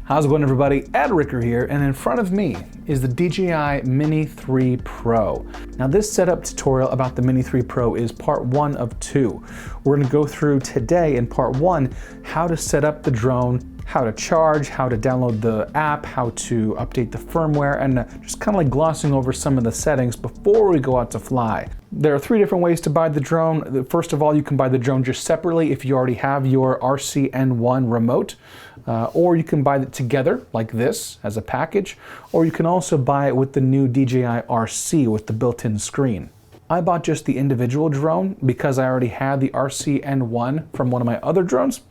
How's it going, everybody? Ed Ricker here, and in front of me is the DJI Mini 3 Pro. Now, this setup tutorial about the Mini 3 Pro is part one of two. We're going to go through today in part one how to set up the drone, how to charge, how to download the app, how to update the firmware, and just kind of like glossing over some of the settings before we go out to fly. There are three different ways to buy the drone. First of all, you can buy the drone just separately if you already have your RCN1 remote, or you can buy it together like this as a package, or you can also buy it with the new DJI RC with the built-in screen. I bought just the individual drone because I already had the RCN1 from one of my other drones,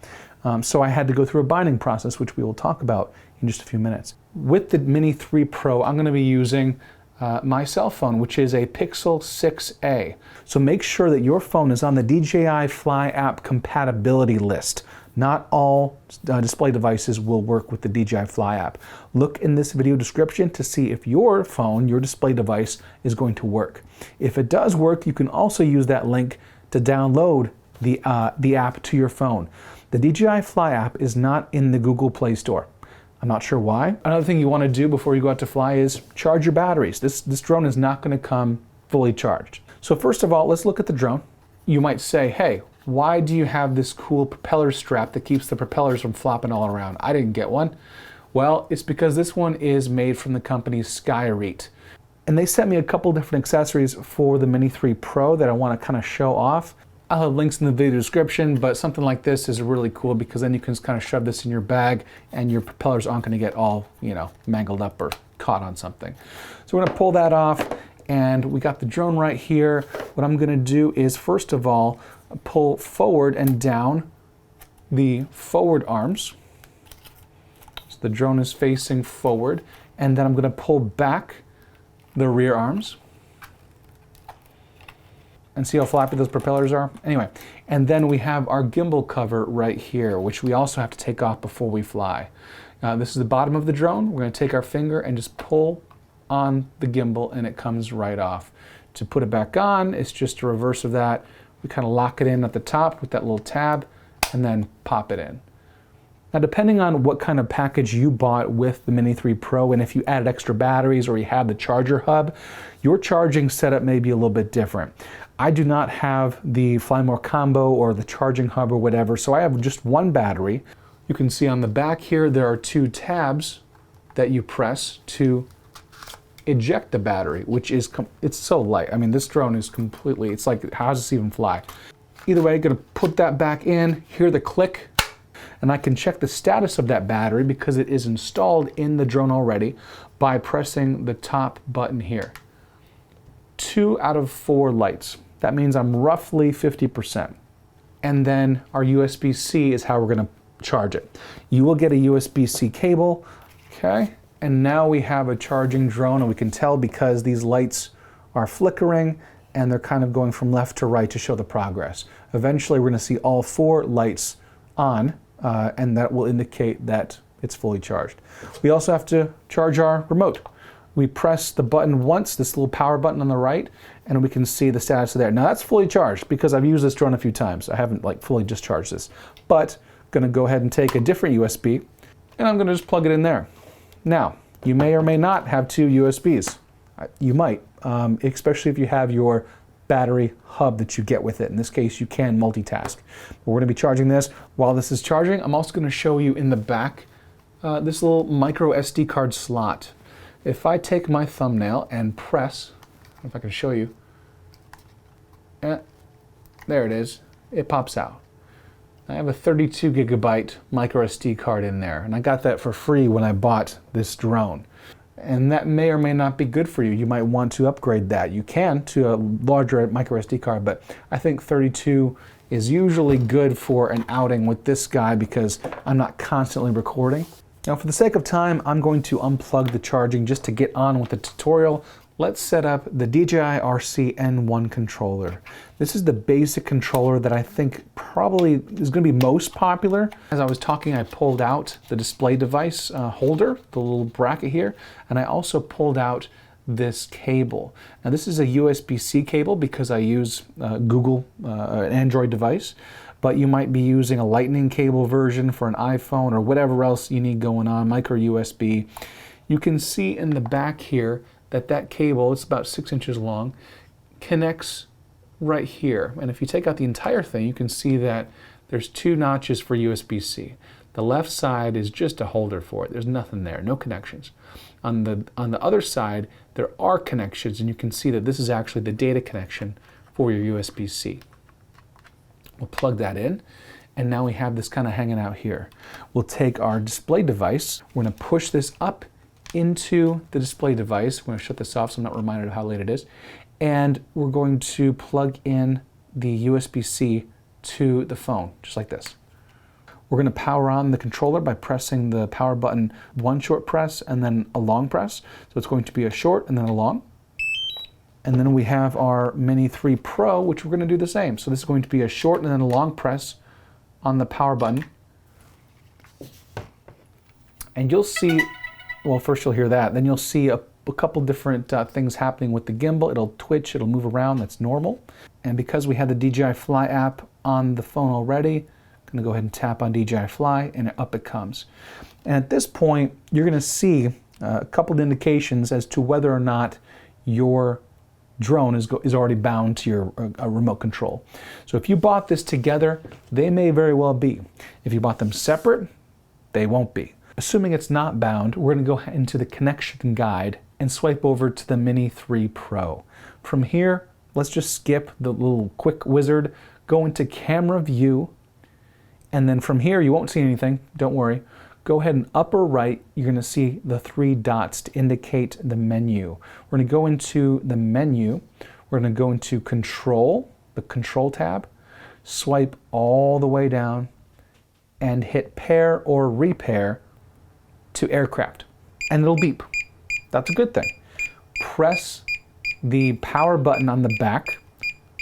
so I had to go through a binding process, which we will talk about in just a few minutes. With the Mini 3 Pro, I'm going to be using my cell phone, which is a Pixel 6a. So make sure that your phone is on the DJI Fly App compatibility list. Not all display devices will work with the DJI Fly App. Look in this video description to see if your phone, your display device, is going to work. If it does work, you can also use that link to download the app to your phone. The DJI Fly App is not in the Google Play Store. I'm not sure why. Another thing you want to do before you go out to fly is charge your batteries. This drone is not going to come fully charged. So first of all, let's look at the drone. You might say, hey, why do you have this cool propeller strap that keeps the propellers from flopping all around? I didn't get one. Well, it's because this one is made from the company Skyreat. And they sent me a couple different accessories for the Mini 3 Pro that I want to kind of show off. I'll have links in the video description, but something like this is really cool because then you can just kind of shove this in your bag and your propellers aren't going to get all, mangled up or caught on something. So we're going to pull that off, and we got the drone right here. What I'm going to do is, first of all, pull forward and down the forward arms. So the drone is facing forward, and then I'm going to pull back the rear arms. And see how floppy those propellers are? Anyway, and then we have our gimbal cover right here, which we also have to take off before we fly. This is the bottom of the drone. We're going to take our finger and just pull on the gimbal, and it comes right off. To put it back on, it's just a reverse of that. We kind of lock it in at the top with that little tab, and then pop it in. Now, depending on what kind of package you bought with the Mini 3 Pro, and if you added extra batteries or you have the charger hub, your charging setup may be a little bit different. I do not have the Fly More combo or the charging hub or whatever, so I have just one battery. You can see on the back here there are two tabs that you press to eject the battery, which is, it's so light. I mean, this drone is completely, it's like, how does this even fly? Either way, I'm gonna put that back in, hear the click, and I can check the status of that battery because it is installed in the drone already by pressing the top button here. 2 out of 4 lights. That means I'm roughly 50%. And then our USB-C is how we're gonna charge it. You will get a USB-C cable, okay? And now we have a charging drone, and we can tell because these lights are flickering and they're kind of going from left to right to show the progress. Eventually, we're gonna see all 4 lights on, and that will indicate that it's fully charged. We also have to charge our remote. We press the button once, this little power button on the right, and we can see the status of there. Now that's fully charged because I've used this drone a few times. I haven't fully discharged this, but I'm gonna go ahead and take a different USB, and I'm gonna just plug it in there. Now, you may or may not have 2 USBs. You might, especially if you have your battery hub that you get with it. In this case, you can multitask. But we're gonna be charging this. While this is charging, I'm also gonna show you in the back this little micro SD card slot. If I take my thumbnail and press, if I can show you, there it is, it pops out. I have a 32 gigabyte micro SD card in there, and I got that for free when I bought this drone. And that may or may not be good for you. You might want to upgrade that. You can to a larger micro SD card, but I think 32 is usually good for an outing with this guy because I'm not constantly recording. Now, for the sake of time, I'm going to unplug the charging just to get on with the tutorial. Let's set up the DJI RCN1 controller. This is the basic controller that I think probably is going to be most popular. As I was talking, I pulled out the display device holder, the little bracket here, and I also pulled out this cable. Now, this is a USB-C cable because I use Google, an Android device, but you might be using a lightning cable version for an iPhone or whatever else you need going on, micro USB. You can see in the back here that that cable, it's about 6 inches long, connects right here. And if you take out the entire thing, you can see that there's 2 notches for USB-C. The left side is just a holder for it. There's nothing there, no connections. On the other side, there are connections, and you can see that this is actually the data connection for your USB-C. We'll plug that in, and now we have this kind of hanging out here. We'll take our display device. We're going to push this up into the display device. I'm going to shut this off so I'm not reminded of how late it is. And we're going to plug in the USB-C to the phone, just like this. We're going to power on the controller by pressing the power button, one short press and then a long press. So it's going to be a short and then a long. And then we have our Mini 3 Pro, which we're going to do the same. So this is going to be a short and then a long press on the power button. And you'll see, well, first you'll hear that, then you'll see a couple different things happening with the gimbal. It'll twitch, it'll move around, that's normal. And because we had the DJI Fly app on the phone already, I'm going to go ahead and tap on DJI Fly, and up it comes. And at this point, you're going to see a couple of indications as to whether or not your drone is already bound to your remote control. So if you bought this together, they may very well be. If you bought them separate, they won't be. Assuming it's not bound, we're going to go into the connection guide and swipe over to the Mini 3 Pro. From here, let's just skip the little quick wizard, go into camera view, and then from here, you won't see anything, don't worry. Go ahead and upper right, you're going to see the 3 dots to indicate the menu. We're going to go into the menu, we're going to go into control, the control tab, swipe all the way down, and hit pair or repair to aircraft. And it'll beep. That's a good thing. Press the power button on the back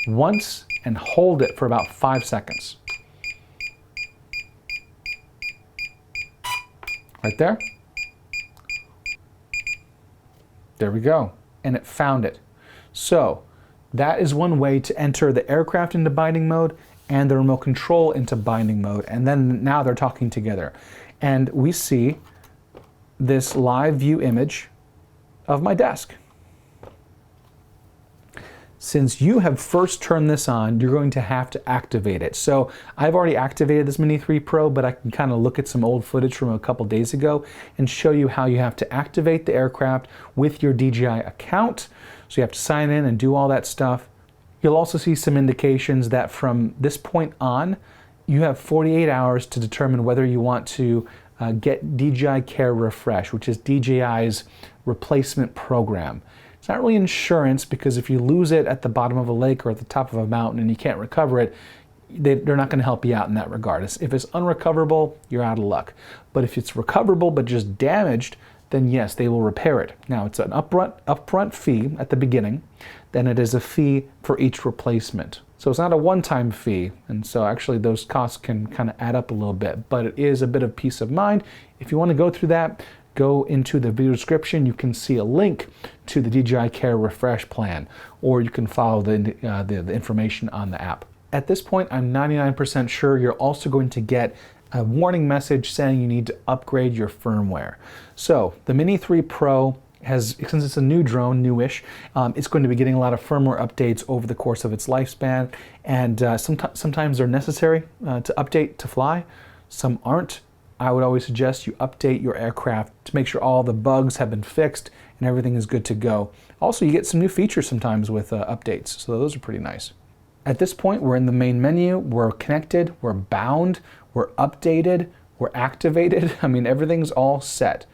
once and hold it for about 5 seconds. Right there. There we go. And it found it. So that is one way to enter the aircraft into binding mode and the remote control into binding mode. And then now they're talking together. And we see this live view image of my desk. Since you have first turned this on, you're going to have to activate it. So I've already activated this Mini 3 Pro, but I can kind of look at some old footage from a couple days ago and show you how you have to activate the aircraft with your DJI account. So you have to sign in and do all that stuff. You'll also see some indications that from this point on, you have 48 hours to determine whether you want to get DJI Care Refresh, which is DJI's replacement program. It's not really insurance, because if you lose it at the bottom of a lake or at the top of a mountain and you can't recover it, they're not going to help you out in that regard. If it's unrecoverable, you're out of luck. But if it's recoverable but just damaged, then yes, they will repair it. Now, it's an upfront fee at the beginning, then it is a fee for each replacement. So it's not a one-time fee, and so actually those costs can kind of add up a little bit, but it is a bit of peace of mind. If you want to go through that, go into the video description. You can see a link to the DJI Care Refresh plan, or you can follow the information on the app. At this point, I'm 99% sure you're also going to get a warning message saying you need to upgrade your firmware. So the Mini 3 Pro has, since it's a new drone, newish, it's going to be getting a lot of firmware updates over the course of its lifespan, and sometimes they're necessary to update to fly, some aren't. I would always suggest you update your aircraft to make sure all the bugs have been fixed and everything is good to go. Also, you get some new features sometimes with updates, so those are pretty nice. At this point, we're in the main menu, we're connected, we're bound, we're updated, we're activated. I mean, everything's all set.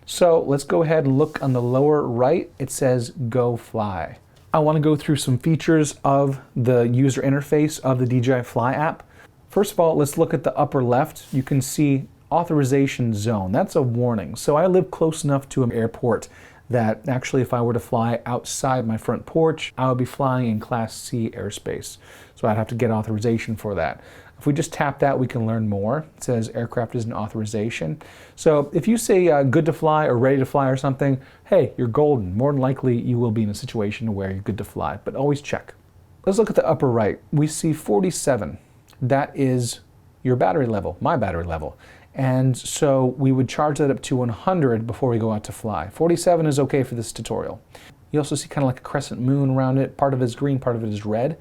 So let's go ahead and look on the lower right. It says Go Fly. I want to go through some features of the user interface of the DJI Fly app. First of all, let's look at the upper left. You can see authorization zone. That's a warning. So I live close enough to an airport that actually if I were to fly outside my front porch, I would be flying in Class C airspace. So I'd have to get authorization for that. If we just tap that, we can learn more. It says aircraft is an authorization. So if you say good to fly or ready to fly or something, hey, you're golden. More than likely you will be in a situation where you're good to fly, but always check. Let's look at the upper right. We see 47. that is your battery level, my battery level. And so we would charge that up to 100 before we go out to fly. 47 is okay for this tutorial. You also see kind of like a crescent moon around it. Part of it is green, part of it is red.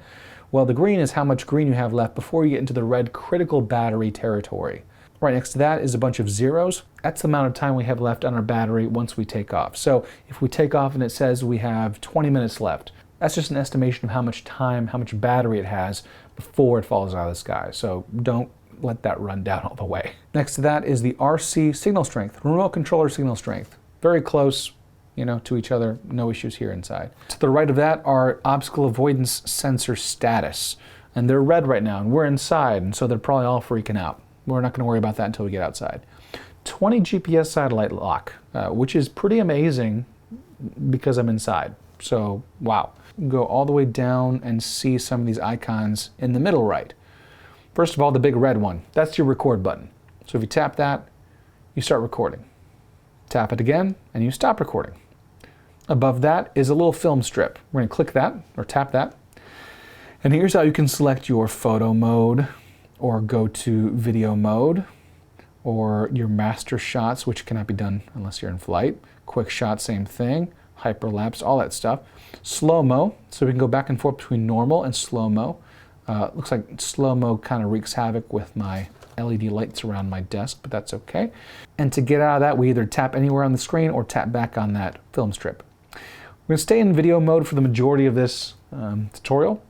Well, the green is how much green you have left before you get into the red critical battery territory. Right next to that is a bunch of zeros. That's the amount of time we have left on our battery once we take off. So if we take off and it says we have 20 minutes left, that's just an estimation of how much time, how much battery it has before it falls out of the sky. So don't let that run down all the way. Next to that is the RC signal strength, remote controller signal strength. Very close, you know, to each other, no issues here inside. To the right of that are obstacle avoidance sensor status. And they're red right now, and we're inside, and so they're probably all freaking out. We're not going to worry about that until we get outside. 20 GPS satellite lock, which is pretty amazing because I'm inside. So, wow. Go all the way down and see some of these icons in the middle right. First of all, the big red one, that's your record button. So if you tap that, you start recording. Tap it again, and you stop recording. Above that is a little film strip. We're going to click that, or tap that. And here's how you can select your photo mode, or go to video mode, or your master shots, which cannot be done unless you're in flight. Quick shot, same thing. Hyperlapse, all that stuff. Slow-mo, so we can go back and forth between normal and slow-mo. Looks like slow-mo kind of wreaks havoc with my LED lights around my desk, but that's okay. And to get out of that, we either tap anywhere on the screen or tap back on that film strip. We're going to stay in video mode for the majority of this tutorial.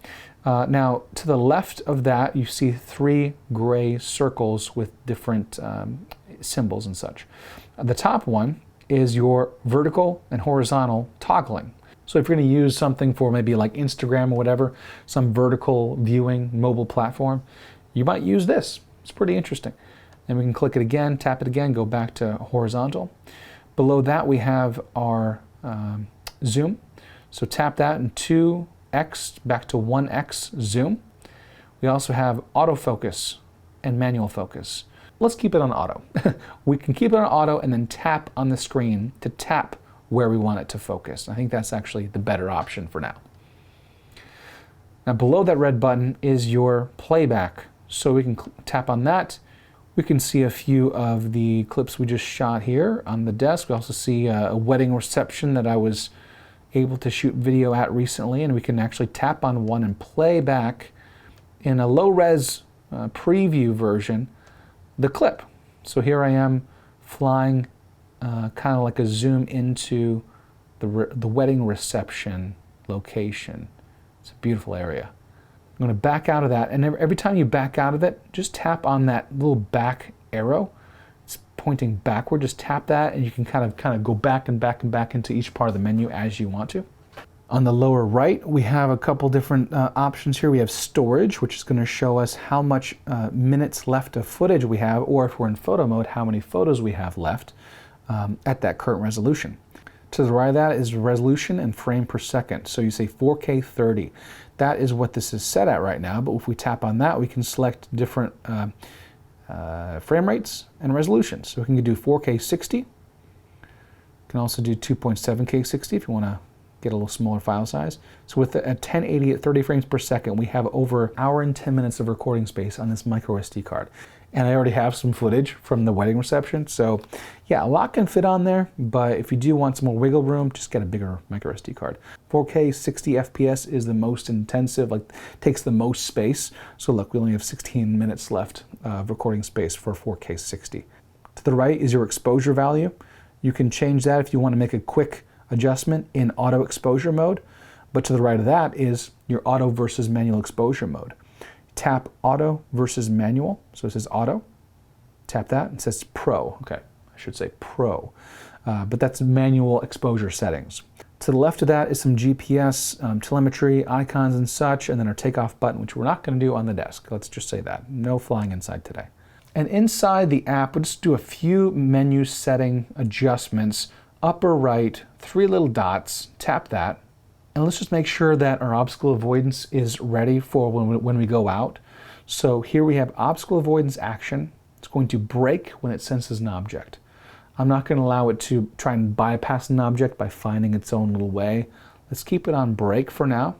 Now, to the left of that, you see 3 gray circles with different symbols and such. The top one is your vertical and horizontal toggling. So if you're going to use something for maybe like Instagram or whatever, some vertical viewing mobile platform, you might use this. It's pretty interesting. And we can click it again, tap it again, go back to horizontal. Below that we have our zoom. So tap that and 2x back to 1x zoom. We also have autofocus and manual focus. Let's keep it on auto. We can keep it on auto and then tap on the screen to tap where we want it to focus. I think that's actually the better option for now. Now below that red button is your playback. So we can tap on that. We can see a few of the clips we just shot here on the desk. We also see a wedding reception that I was able to shoot video at recently, and we can actually tap on one and play back in a low-res preview version the clip. So here I am flying kind of like a zoom into the wedding reception location. It's a beautiful area. I'm going to back out of that, and every time you back out of it, just tap on that little back arrow. It's pointing backward. Just tap that, and you can kind of go back and back and back into each part of the menu as you want to. On the lower right, we have a couple different options here. We have storage, which is going to show us how much minutes left of footage we have, or if we're in photo mode, how many photos we have left at that current resolution. To the right of that is resolution and frame per second. So you say 4K 30. That is what this is set at right now, but if we tap on that, we can select different frame rates and resolutions. So we can do 4K 60. Can also do 2.7K 60 if you want to get a little smaller file size. So with a 1080 at 30 frames per second, we have over an hour and 10 minutes of recording space on this micro SD card. And I already have some footage from the wedding reception. So yeah, a lot can fit on there, but if you do want some more wiggle room, just get a bigger micro SD card. 4K 60 FPS is the most intensive, like takes the most space. So look, we only have 16 minutes left of recording space for 4K 60. To the right is your exposure value. You can change that if you want to make a quick adjustment in auto exposure mode, but to the right of that is your auto versus manual exposure mode. Tap auto versus manual, so it says auto. Tap that, and it says pro. Okay, I should say pro, but that's manual exposure settings. To the left of that is some GPS, telemetry, icons and such, and then our takeoff button, which we're not going to do on the desk. Let's just say that. No flying inside today. And inside the app, we'll just do a few menu setting adjustments. Upper right, 3 little dots, tap that, and let's just make sure that our obstacle avoidance is ready for when we go out. So here we have obstacle avoidance action. It's going to brake when it senses an object. I'm not going to allow it to try and bypass an object by finding its own little way. Let's keep it on brake for now.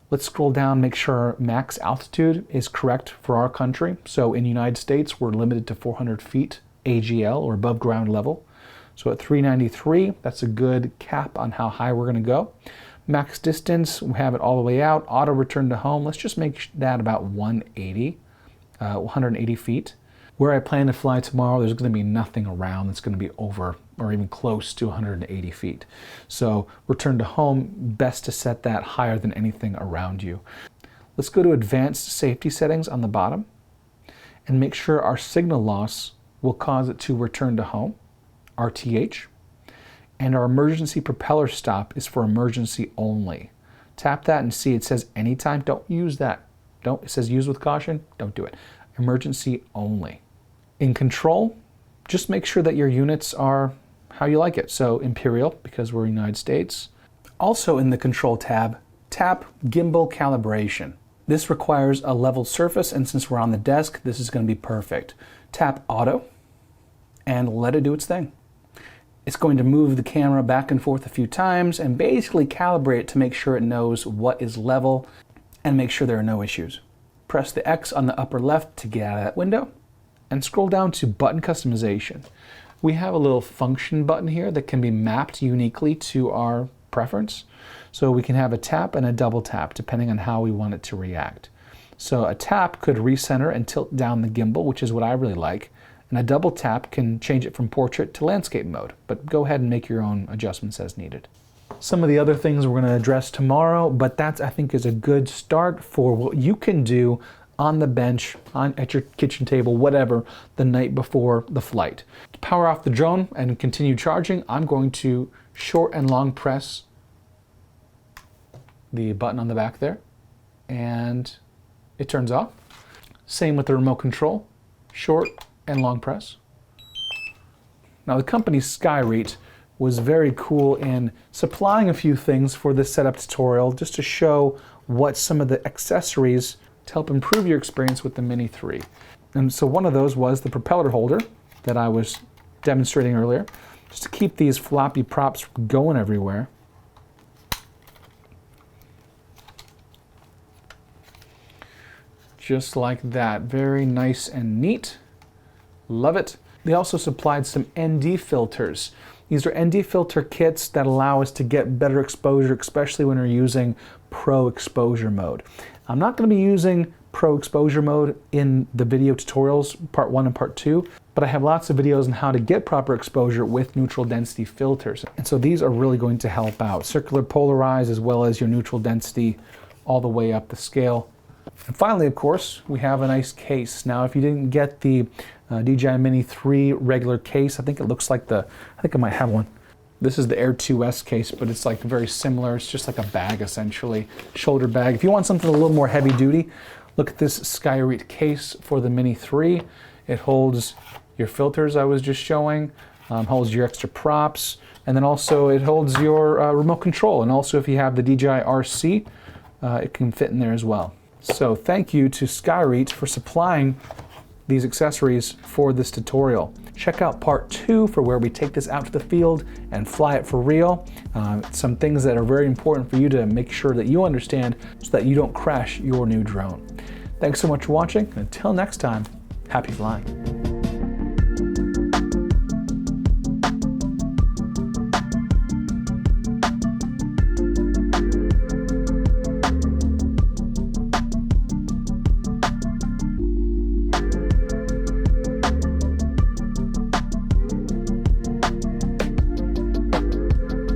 Let's scroll down, make sure our max altitude is correct for our country. So in the United States, we're limited to 400 feet AGL, or above ground level. So at 393, that's a good cap on how high we're going to go. Max distance, we have it all the way out. Auto return to home, let's just make that about 180 feet. Where I plan to fly tomorrow, there's going to be nothing around that's going to be over or even close to 180 feet. So return to home, best to set that higher than anything around you. Let's go to advanced safety settings on the bottom and make sure our signal loss will cause it to return to home, RTH, and our emergency propeller stop is for emergency only. Tap that and see it says anytime. Don't use that. It says use with caution. Don't do it. Emergency only. In control, just make sure that your units are how you like it. So Imperial, because we're in the United States. Also in the control tab, tap gimbal calibration. This requires a level surface, and since we're on the desk, this is going to be perfect. Tap auto and let it do its thing. It's going to move the camera back and forth a few times and basically calibrate it to make sure it knows what is level and make sure there are no issues. Press the X on the upper left to get out of that window and scroll down to button customization. We have a little function button here that can be mapped uniquely to our preference. So we can have a tap and a double tap depending on how we want it to react. So a tap could recenter and tilt down the gimbal, which is what I really like. And a double tap can change it from portrait to landscape mode, but go ahead and make your own adjustments as needed. Some of the other things we're going to address tomorrow, but that I think is a good start for what you can do on the bench, at your kitchen table, whatever, the night before the flight. To power off the drone and continue charging, I'm going to short and long press the button on the back there, and it turns off. Same with the remote control, short and long press. Now the company Skyreat was very cool in supplying a few things for this setup tutorial just to show what some of the accessories to help improve your experience with the Mini 3. And so one of those was the propeller holder that I was demonstrating earlier, just to keep these floppy props going everywhere. Just like that, very nice and neat. Love it. They also supplied some ND filters. These are ND filter kits that allow us to get better exposure, especially when we're using pro exposure mode. I'm not going to be using pro exposure mode in the video tutorials, part 1 and part 2, but I have lots of videos on how to get proper exposure with neutral density filters. And so these are really going to help out. Circular polarize as well as your neutral density all the way up the scale. And finally, of course, we have a nice case. Now, if you didn't get the DJI Mini 3 regular case, I think it looks like I think I might have one. This is the Air 2S case, but it's like very similar. It's just like a bag, essentially, shoulder bag. If you want something a little more heavy duty, look at this Skyreat case for the Mini 3. It holds your filters I was just showing, holds your extra props, and then also it holds your remote control. And also if you have the DJI RC, it can fit in there as well. So thank you to Skyreat for supplying these accessories for this tutorial. Check out part 2 for where we take this out to the field and fly it for real. Some things that are very important for you to make sure that you understand so that you don't crash your new drone. Thanks so much for watching, and until next time, happy flying.